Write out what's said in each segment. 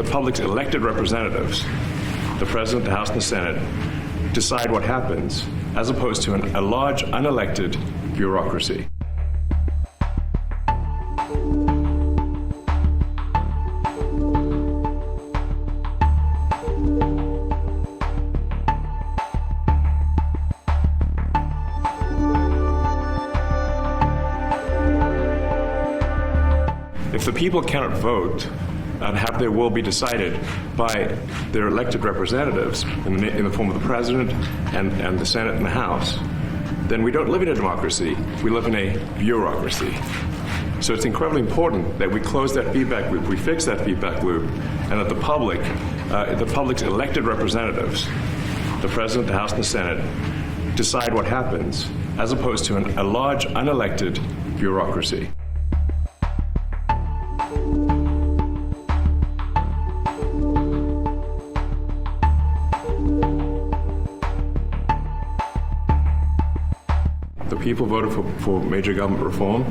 the public's elected representatives, the President, the House, and the Senate, decide what happens, as opposed to a large, unelected bureaucracy. If the people cannot vote and have their will be decided by their elected representatives in the form of the President and the Senate and the House, then we don't live in a democracy. We live in a bureaucracy. So it's incredibly important that we close that feedback loop, we fix that feedback loop, and that the public's elected representatives, the President, the House, and the Senate, decide what happens, as opposed to a large, unelected bureaucracy. The people voted for major government reform,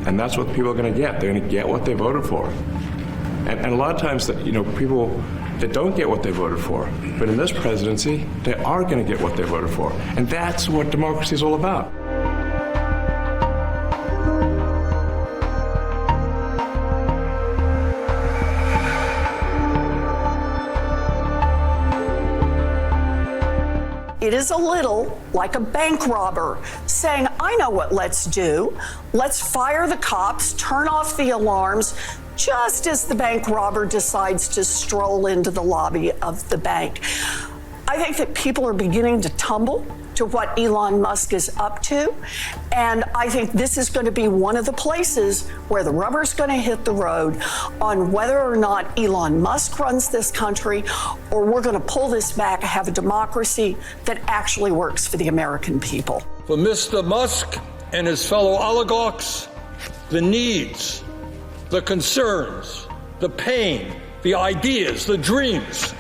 and that's what people are going to get. They're going to get what they voted for. And a lot of times, people that don't get what they voted for, but in this presidency, they are going to get what they voted for. And that's what democracy is all about. It is a little like a bank robber saying, I know what let's do. Let's fire the cops, turn off the alarms, just as the bank robber decides to stroll into the lobby of the bank. I think that people are beginning to tumble to what Elon Musk is up to. And I think this is going to be one of the places where the rubber's going to hit the road on whether or not Elon Musk runs this country, or we're going to pull this back and have a democracy that actually works for the American people. For Mr. Musk and his fellow oligarchs, the needs, the concerns, the pain, the ideas, the dreams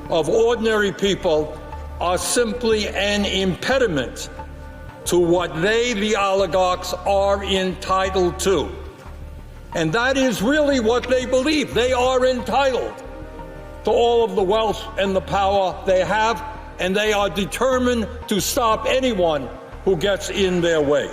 of ordinary people are simply an impediment to what they, the oligarchs, are entitled to. And that is really what they believe. They are entitled to all of the wealth and the power they have, and they are determined to stop anyone who gets in their way.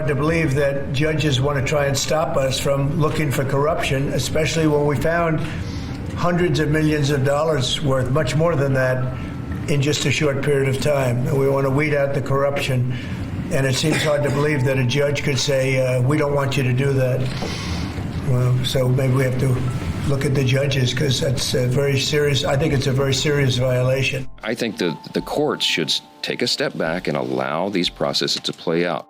To believe that judges want to try and stop us from looking for corruption, especially when we found hundreds of millions of dollars worth, much more than that, in just a short period of time. And we want to weed out the corruption. And it seems hard to believe that a judge could say, we don't want you to do that. Well, so maybe we have to look at the judges, because that's a very serious, I think it's a very serious violation. I think the courts should take a step back and allow these processes to play out.